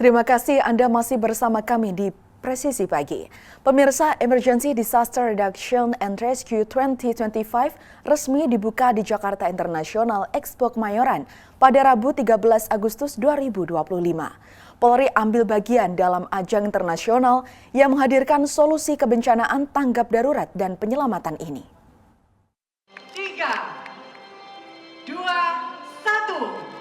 Terima kasih Anda masih bersama kami di Presisi Pagi. Pemirsa, Emergency Disaster Reduction and Rescue 2025 resmi dibuka di Jakarta International Expo Kemayoran pada Rabu 13 Agustus 2025. Polri ambil bagian dalam ajang internasional yang menghadirkan solusi kebencanaan tanggap darurat dan penyelamatan ini. 3, 2, 1.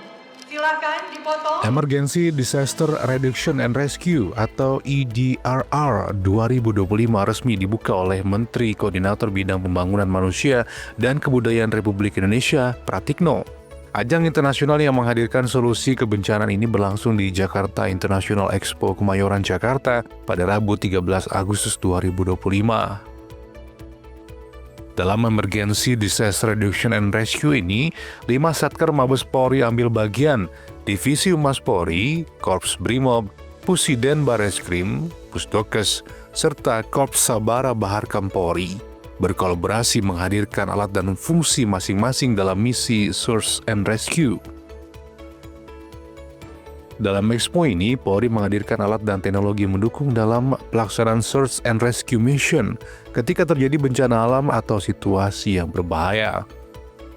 Silakan dipotong. Emergency Disaster Reduction and Rescue atau EDRR 2025 resmi dibuka oleh Menteri Koordinator Bidang Pembangunan Manusia dan Kebudayaan Republik Indonesia, Pratikno. Ajang internasional yang menghadirkan solusi kebencanaan ini berlangsung di Jakarta International Expo Kemayoran, Jakarta pada Rabu 13 Agustus 2025. Dalam Emergency Disaster Reduction and Rescue ini, 5 Satker Mabes Polri ambil bagian, Divisi Humas Polri, Korps Brimob, Pusiden Bareskrim, Pusdokes, serta Korps Sabara Baharkam Polri berkolaborasi menghadirkan alat dan fungsi masing-masing dalam misi Search and Rescue. Dalam expo ini, Polri menghadirkan alat dan teknologi mendukung dalam pelaksanaan Search and Rescue Mission ketika terjadi bencana alam atau situasi yang berbahaya.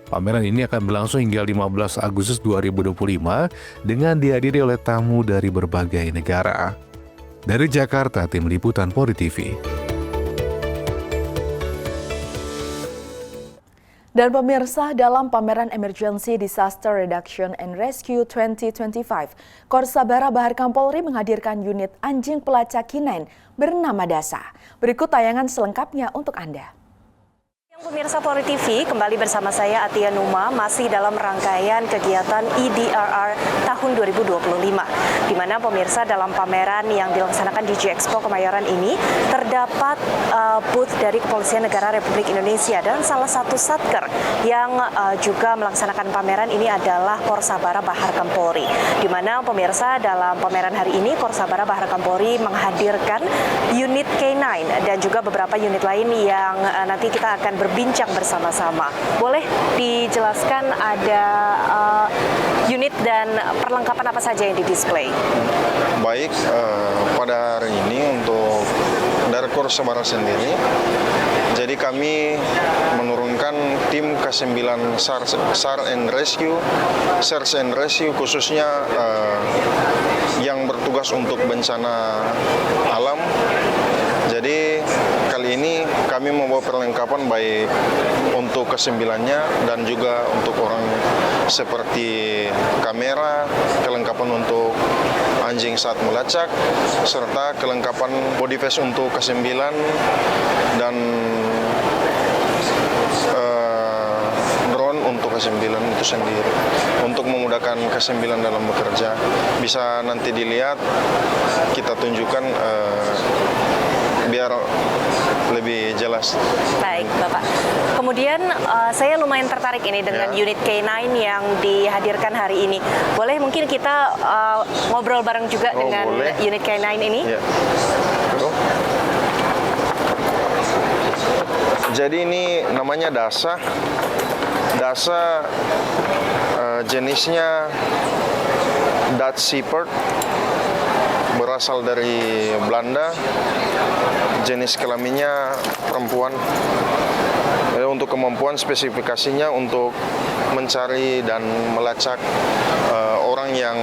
Pameran ini akan berlangsung hingga 15 Agustus 2025 dengan dihadiri oleh tamu dari berbagai negara. Dari Jakarta, Tim Liputan Polri TV. Dan pemirsa, dalam pameran Emergency Disaster Reduction and Rescue 2025, Korps Sabara Baharkam Polri menghadirkan unit anjing pelacak K9 bernama Dasa. Berikut tayangan selengkapnya untuk Anda. Pemirsa Polri TV, kembali bersama saya Atia Numa, masih dalam rangkaian kegiatan EDRR tahun 2025. Di mana pemirsa dalam pameran yang dilaksanakan di G-Expo Kemayoran ini, terdapat booth dari Kepolisian Negara Republik Indonesia dan salah satu satker yang juga melaksanakan pameran ini adalah Korps Sabara Baharkam Polri. Di mana pemirsa dalam pameran hari ini, Korps Sabara Baharkam Polri menghadirkan unit K9 dan juga beberapa unit lain yang nanti kita akan berbincang bersama-sama. Boleh dijelaskan ada unit dan perlengkapan apa saja yang di-display? Baik, pada hari ini untuk dari Korps Sabara sendiri, jadi kami menurunkan tim K9 Search and Rescue khususnya yang bertugas untuk bencana alam. Jadi kali ini kami membawa perlengkapan baik untuk K9-nya dan juga untuk orang seperti kamera, kelengkapan untuk anjing saat melacak, serta kelengkapan body vest untuk K9 dan drone untuk K9 itu sendiri. Untuk memudahkan K9 dalam bekerja, bisa nanti dilihat, kita tunjukkan biar lebih jelas. Baik, Bapak. Kemudian saya lumayan tertarik ini dengan unit K9 yang dihadirkan hari ini. Boleh mungkin kita ngobrol bareng juga dengan boleh. Unit K9 ini? Ya. Jadi ini namanya Dasa. Dasa jenisnya Dutch Shepherd, berasal dari Belanda. Jenis kelaminnya perempuan. Untuk kemampuan spesifikasinya untuk mencari dan melacak orang yang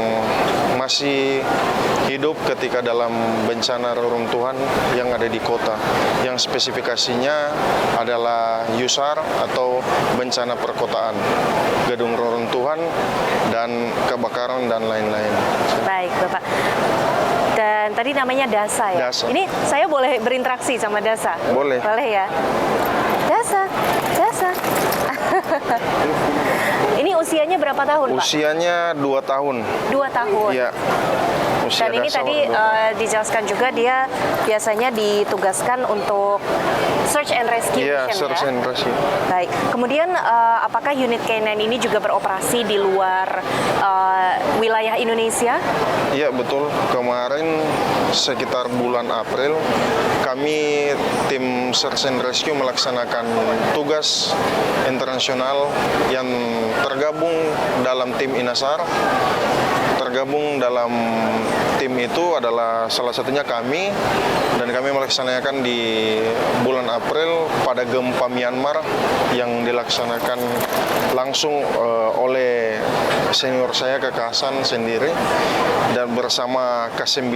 masih hidup ketika dalam bencana reruntuhan yang ada di kota. Yang spesifikasinya adalah USAR atau bencana perkotaan, gedung reruntuhan dan kebakaran dan lain-lain. Baik, Bapak. Dan tadi namanya Dasa ya? Dasa. Ini saya boleh berinteraksi sama Dasa? Boleh. Boleh ya? Dasa. Ini usianya berapa tahun, Pak? Usianya 2 tahun. 2 tahun? Iya. Dan ini tadi dijelaskan juga dia biasanya ditugaskan untuk search and rescue mission, search and rescue. Baik. Kemudian apakah unit K9 ini juga beroperasi di luar wilayah Indonesia? Iya, betul. Kemarin sekitar bulan April kami tim search and rescue melaksanakan tugas internasional yang tergabung dalam tim INASAR, tergabung dalam tim itu adalah salah satunya kami, dan kami melaksanakan di bulan April pada gempa Myanmar yang dilaksanakan langsung oleh senior saya Kakak Hasan sendiri, dan bersama K9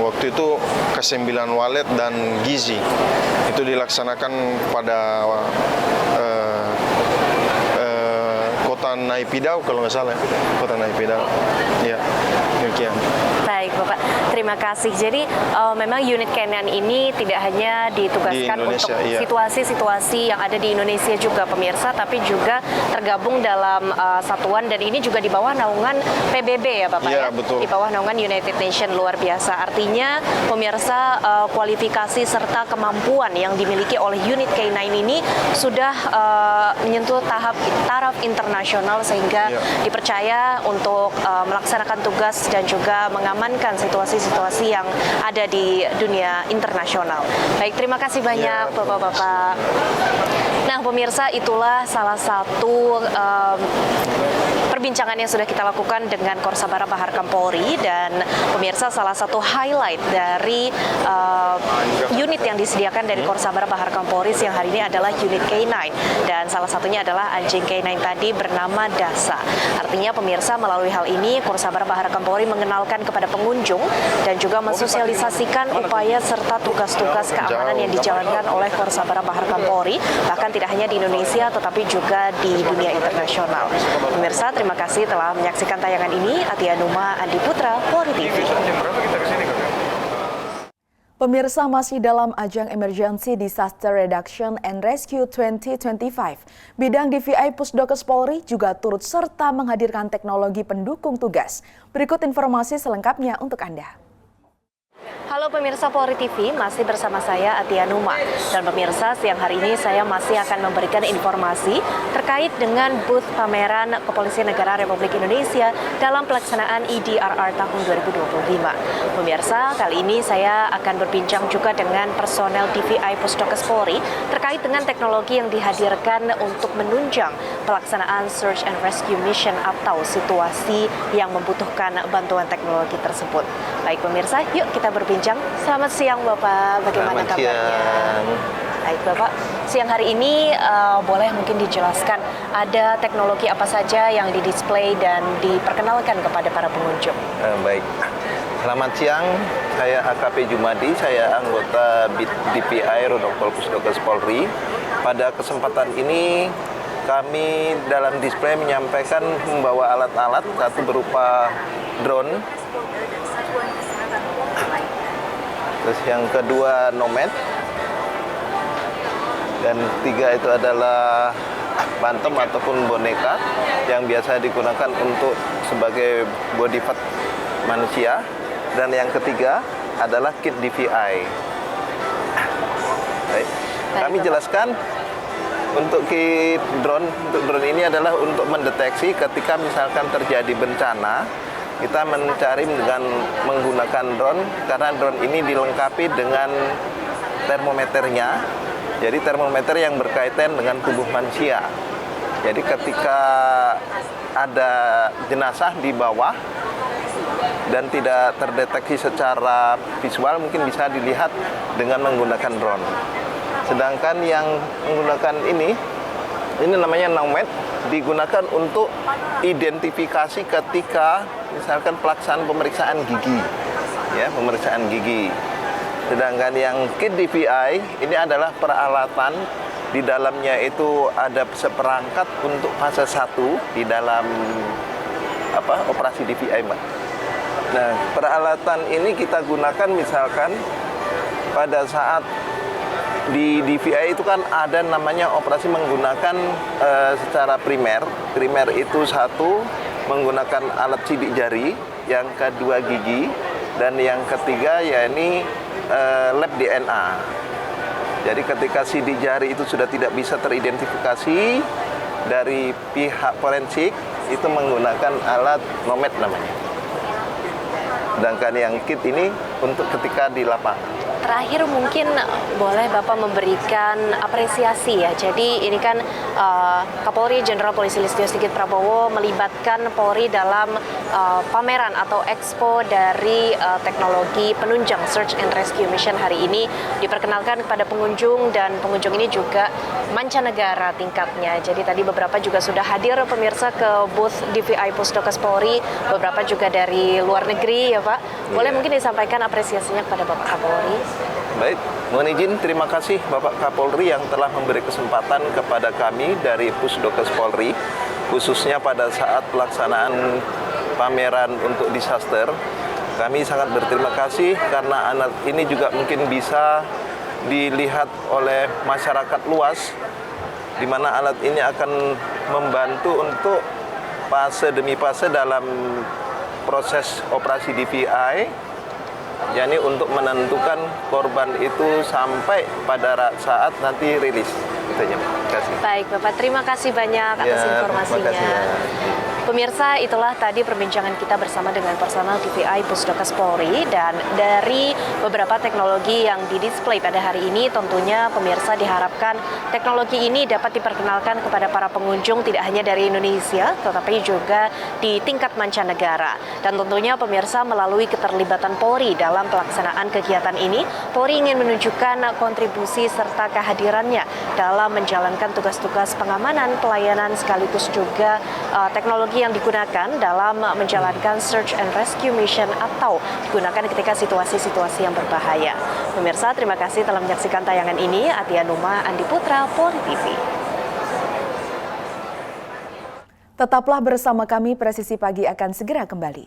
waktu itu, K9 Walet dan Gizi. Itu dilaksanakan pada kota Naypyidaw kalau nggak salah, kota Naypyidaw. Ya, demikian. Baik Bapak, terima kasih. Jadi memang unit K9 ini tidak hanya ditugaskan untuk situasi-situasi yang ada di Indonesia juga pemirsa, tapi juga tergabung dalam satuan, dan ini juga di bawah naungan PBB ya Bapak ya? Betul. Di bawah naungan United Nations, luar biasa. Artinya pemirsa, kualifikasi serta kemampuan yang dimiliki oleh unit K9 ini sudah menyentuh taraf internasional sehingga dipercaya untuk melaksanakan tugas dan juga mengamankan situasi-situasi yang ada di dunia internasional. Baik, terima kasih banyak Bapak-Bapak. Nah pemirsa, itulah salah satu perbincangan yang sudah kita lakukan dengan Korsabara Bahar Kampolri, dan pemirsa, salah satu highlight dari unit yang disediakan dari Korsabara Bahar Kampolri siang hari ini adalah unit K9, dan salah satunya adalah anjing K9 tadi bernama Dasa. Artinya pemirsa, melalui hal ini Korsabara Bahar Kampolri mengenalkan kepada pengunjung dan juga mensosialisasikan upaya serta tugas-tugas keamanan yang dijalankan oleh Korsabara Bahar Kampolri, bahkan tidak hanya di Indonesia tetapi juga di dunia internasional. Pemirsa, terima kasih telah menyaksikan tayangan ini. Atia Numa, Andi Putra, Polri TV. Pemirsa, masih dalam ajang Emergency Disaster Reduction and Rescue 2025, bidang DVI Pusdokes Polri juga turut serta menghadirkan teknologi pendukung tugas. Berikut informasi selengkapnya untuk Anda. Halo pemirsa Polri TV, masih bersama saya Atia Numa. Dan pemirsa, siang hari ini saya masih akan memberikan informasi terkait dengan booth pameran Kepolisian Negara Republik Indonesia dalam pelaksanaan EDRR tahun 2025. Pemirsa, kali ini saya akan berbincang juga dengan personel DVI Pusdokes Polri terkait dengan teknologi yang dihadirkan untuk menunjang pelaksanaan Search and Rescue Mission atau situasi yang membutuhkan bantuan teknologi tersebut. Baik pemirsa, yuk kita berbincang. Selamat siang Bapak, bagaimana kabarnya? Baik Bapak, siang hari ini boleh mungkin dijelaskan ada teknologi apa saja yang didisplay dan diperkenalkan kepada para pengunjung? Baik, selamat siang. Saya AKP Jumadi, saya anggota DPI Rodokpol Pusdokes Polri. Pada kesempatan ini kami dalam display menyampaikan membawa alat-alat, satu berupa drone, terus yang kedua nomad, dan tiga itu adalah bantem ataupun boneka yang biasa digunakan untuk sebagai body part manusia, dan yang ketiga adalah kit DVI. Baik. Kami jelaskan untuk kit drone, ini adalah untuk mendeteksi ketika misalkan terjadi bencana. Kita mencari dengan menggunakan drone, karena drone ini dilengkapi dengan termometernya. Jadi termometer yang berkaitan dengan tubuh manusia. Jadi ketika ada jenazah di bawah dan tidak terdeteksi secara visual, mungkin bisa dilihat dengan menggunakan drone. Sedangkan yang menggunakan ini namanya nomad, digunakan untuk identifikasi ketika misalkan pelaksanaan pemeriksaan gigi, ya, pemeriksaan gigi. Sedangkan yang kit DVI ini adalah peralatan, di dalamnya itu ada seperangkat untuk fase 1 di dalam operasi DVI, Mbak. Nah, peralatan ini kita gunakan misalkan pada saat di DVI itu kan ada namanya operasi menggunakan secara primer. Primer itu satu menggunakan alat sidik jari, yang kedua gigi, dan yang ketiga yakni lab DNA. Jadi ketika sidik jari itu sudah tidak bisa teridentifikasi, dari pihak forensik itu menggunakan alat nomad namanya. Sedangkan yang kit ini untuk ketika di lapangan. terakhir mungkin boleh Bapak memberikan apresiasi ya. Jadi ini kan Kapolri Jenderal Polisi Listio Sigit Prabowo melibatkan Polri dalam pameran atau expo dari teknologi penunjang Search and Rescue Mission hari ini diperkenalkan kepada pengunjung, dan pengunjung ini juga mancanegara tingkatnya. Jadi tadi beberapa juga sudah hadir pemirsa ke booth DVI Pusdokes Polri, beberapa juga dari luar negeri ya Pak. Boleh mungkin disampaikan apresiasinya kepada Bapak Kapolri. Baik, mohon izin terima kasih Bapak Kapolri yang telah memberi kesempatan kepada kami dari Pusdokes Polri, khususnya pada saat pelaksanaan pameran untuk disaster. Kami sangat berterima kasih karena anak ini juga mungkin bisa dilihat oleh masyarakat luas, di mana alat ini akan membantu untuk fase demi fase dalam proses operasi DVI, yakni untuk menentukan korban itu sampai pada saat nanti rilis. Itu aja. Terima kasih. Baik Bapak, terima kasih banyak atas informasinya. Terima kasih, ya. Pemirsa, itulah tadi perbincangan kita bersama dengan personal DVI Pusdokes Polri, dan dari beberapa teknologi yang didisplay pada hari ini tentunya pemirsa diharapkan teknologi ini dapat diperkenalkan kepada para pengunjung tidak hanya dari Indonesia tetapi juga di tingkat mancanegara. Dan tentunya pemirsa, melalui keterlibatan Polri dalam pelaksanaan kegiatan ini, Polri ingin menunjukkan kontribusi serta kehadirannya dalam menjalankan tugas-tugas pengamanan, pelayanan sekaligus juga teknologi yang digunakan dalam menjalankan search and rescue mission atau digunakan ketika situasi-situasi yang berbahaya. Pemirsa, terima kasih telah menyaksikan tayangan ini. Atia Numa, Andi Putra, Polri TV. Tetaplah bersama kami, Presisi Pagi akan segera kembali.